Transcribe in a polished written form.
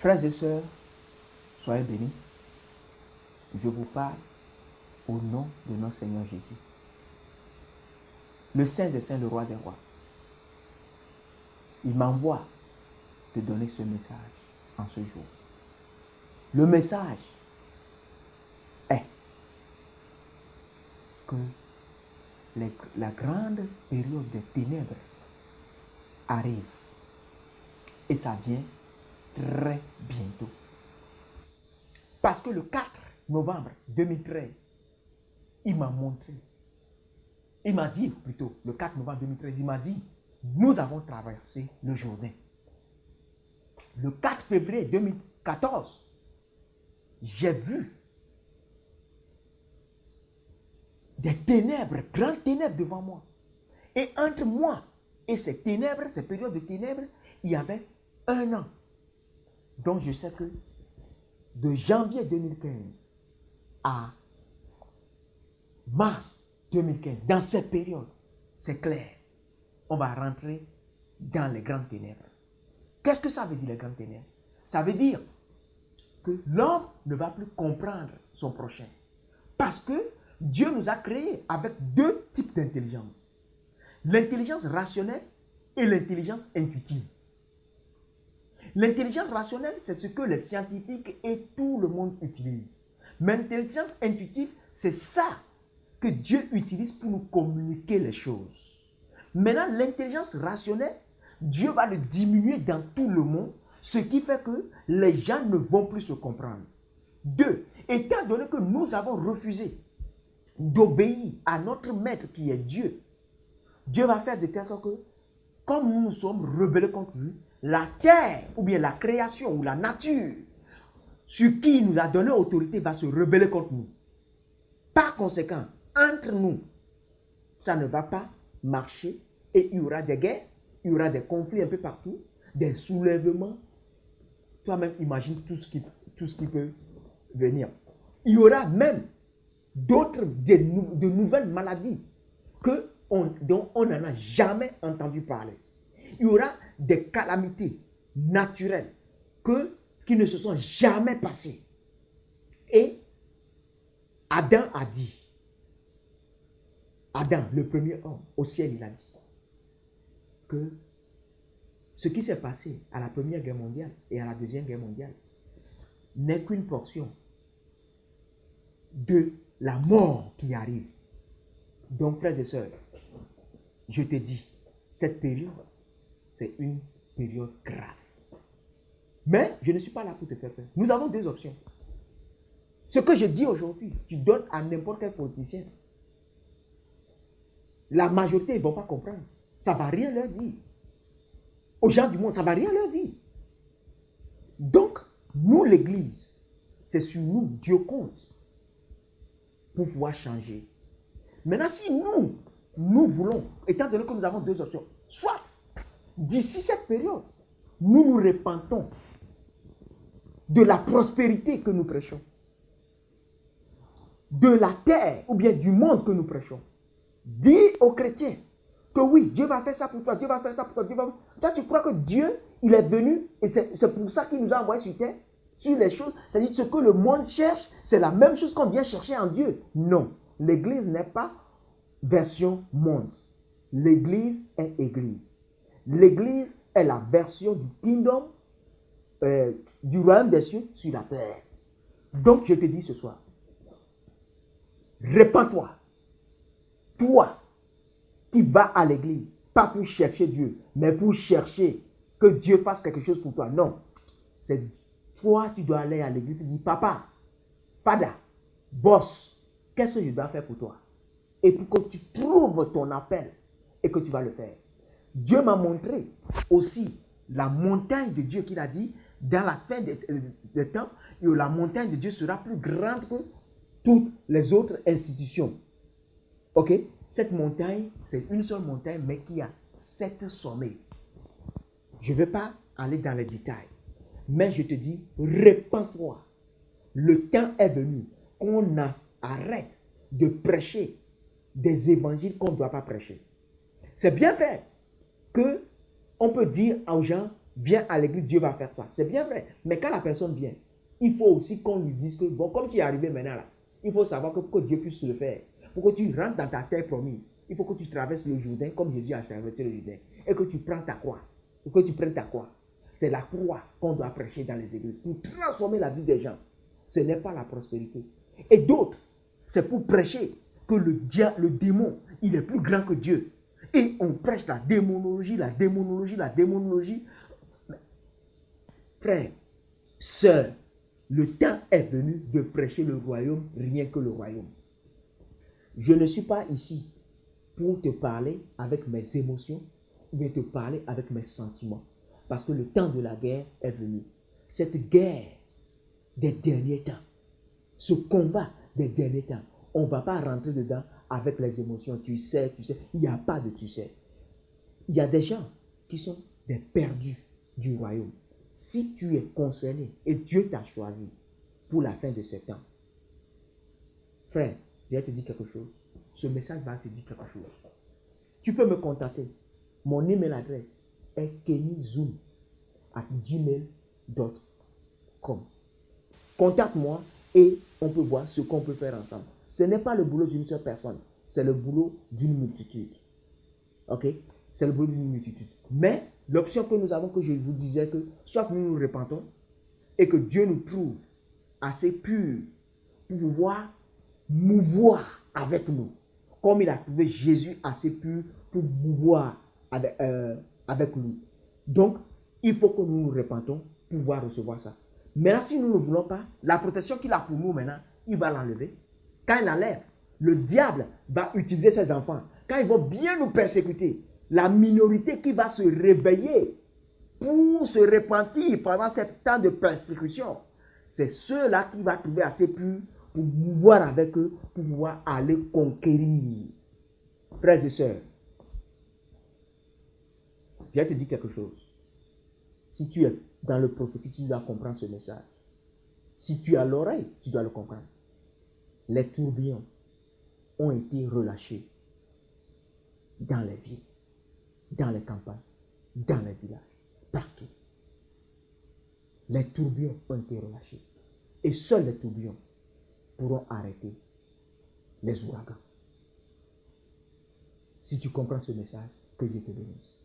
Frères et sœurs, soyez bénis. Je vous parle au nom de notre Seigneur Jésus. Le Saint des Saints, le Roi des Rois. Il m'envoie te donner ce message en ce jour. Le message est que la grande période des ténèbres arrive. Et ça vient très bientôt. Parce que le 4 novembre 2013, il m'a montré, il m'a dit plutôt, le 4 novembre 2013, il m'a dit, nous avons traversé le Jourdain. Le 4 février 2014, j'ai vu des ténèbres, grandes ténèbres devant moi. Et entre moi et ces ténèbres, ces périodes de ténèbres, il y avait un an. Donc je sais que de janvier 2015 à mars 2015, dans cette période, c'est clair, on va rentrer dans les grandes ténèbres. Qu'est-ce que ça veut dire les grandes ténèbres? Ça veut dire que l'homme ne va plus comprendre son prochain. Parce que Dieu nous a créés avec deux types d'intelligence. L'intelligence rationnelle et l'intelligence intuitive. L'intelligence rationnelle, c'est ce que les scientifiques et tout le monde utilisent. Mais l'intelligence intuitive, c'est ça que Dieu utilise pour nous communiquer les choses. Maintenant, l'intelligence rationnelle, Dieu va le diminuer dans tout le monde, ce qui fait que les gens ne vont plus se comprendre. Deux, étant donné que nous avons refusé d'obéir à notre maître qui est Dieu, Dieu va faire de telle sorte que, comme nous nous sommes rebellés contre lui, la terre ou bien la création ou la nature sur qui il nous a donné autorité va se rebeller contre nous. Par conséquent, entre nous, ça ne va pas marcher et il y aura des guerres, il y aura des conflits un peu partout, des soulèvements. Toi-même, imagine tout ce qui peut venir. Il y aura même d'autres, de nouvelles maladies dont on n'en a jamais entendu parler. Il y aura des calamités naturelles qui ne se sont jamais passées. Et Adam a dit, Adam, le premier homme, au ciel, il a dit que ce qui s'est passé à la Première Guerre mondiale et à la Deuxième Guerre mondiale n'est qu'une portion de la mort qui arrive. Donc, frères et sœurs, je te dis, cette période, c'est une période grave. Mais je ne suis pas là pour te faire peur. Nous avons deux options. Ce que je dis aujourd'hui, tu donnes à n'importe quel politicien. La majorité, ils ne vont pas comprendre. Ça ne va rien leur dire. Aux gens du monde, ça ne va rien leur dire. Donc, nous, l'Église, c'est sur nous, Dieu compte pour pouvoir changer. Maintenant, si nous voulons, étant donné que nous avons deux options, soit d'ici cette période, nous nous repentons de la prospérité que nous prêchons, de la terre ou bien du monde que nous prêchons. Dis aux chrétiens que oui, Dieu va faire ça pour toi, Dieu va faire ça pour toi. Toi, tu crois que Dieu, il est venu et c'est pour ça qu'il nous a envoyés sur terre, sur les choses. C'est-à-dire ce que le monde cherche, c'est la même chose qu'on vient chercher en Dieu. Non, l'Église n'est pas version monde. L'Église est Église. L'Église est la version du kingdom, du royaume des cieux sur la terre. Donc, je te dis ce soir, répands-toi. Toi qui vas à l'église, pas pour chercher Dieu, mais pour chercher que Dieu fasse quelque chose pour toi. Non. C'est toi qui dois aller à l'église et dire, papa, Fada, boss, qu'est-ce que je dois faire pour toi? Et pour que tu trouves ton appel et que tu vas le faire. Dieu m'a montré aussi la montagne de Dieu qu'il a dit, dans la fin des temps, la montagne de Dieu sera plus grande que toutes les autres institutions. Ok? Cette montagne, c'est une seule montagne, mais qui a 7 sommets. Je ne vais pas aller dans les détails, mais je te dis, répands-toi. Le temps est venu qu'on arrête de prêcher des évangiles qu'on ne doit pas prêcher. C'est bien fait qu'on peut dire aux gens, viens à l'église, Dieu va faire ça. C'est bien vrai. Mais quand la personne vient, il faut aussi qu'on lui dise que, bon, comme tu es arrivé maintenant là, il faut savoir que pour que Dieu puisse le faire, pour que tu rentres dans ta terre promise, il faut que tu traverses le Jourdain comme Jésus a traversé le Jourdain et que tu prends ta croix. Et que tu prennes ta croix. C'est la croix qu'on doit prêcher dans les églises pour transformer la vie des gens. Ce n'est pas la prospérité. Et d'autres, c'est pour prêcher que le démon, il est plus grand que Dieu. Et on prêche la démonologie, la démonologie, la démonologie. Frère, sœur, le temps est venu de prêcher le royaume, rien que le royaume. Je ne suis pas ici pour te parler avec mes émotions ou bien te parler avec mes sentiments. Parce que le temps de la guerre est venu. Cette guerre des derniers temps, ce combat des derniers temps, on ne va pas rentrer dedans avec les émotions. Tu sais, il n'y a pas de tu sais. Il y a des gens qui sont des perdus du royaume. Si tu es concerné et Dieu t'a choisi pour la fin de ces temps, frère, je vais te dire quelque chose. Ce message va te dire quelque chose. Tu peux me contacter. Mon email adresse est kennyzoom@gmail.com. Contacte-moi et on peut voir ce qu'on peut faire ensemble. Ce n'est pas le boulot d'une seule personne, c'est le boulot d'une multitude. Ok? C'est le boulot d'une multitude. Mais l'option que nous avons, que je vous disais, que soit nous nous repentons et que Dieu nous trouve assez purs pour pouvoir mouvoir avec nous. Comme il a trouvé Jésus assez pur pour mouvoir avec lui. Donc, il faut que nous nous repentons pour pouvoir recevoir ça. Maintenant, si nous ne voulons pas, la protection qu'il a pour nous maintenant, il va l'enlever. Quand il l'enlève, le diable va utiliser ses enfants. Quand ils vont bien nous persécuter, la minorité qui va se réveiller pour se repentir pendant ce temps de persécution, c'est ceux-là qui va trouver assez pur pour pouvoir avec eux, pour pouvoir aller conquérir. Frères et sœurs, je vais te dire quelque chose. Si tu es dans le prophétique, tu dois comprendre ce message. Si tu as l'oreille, tu dois le comprendre. Les tourbillons ont été relâchés dans les villes, dans les campagnes, dans les villages, partout. Les tourbillons ont été relâchés. Et seuls les tourbillons pourront arrêter les ouragans. Si tu comprends ce message, que Dieu te bénisse.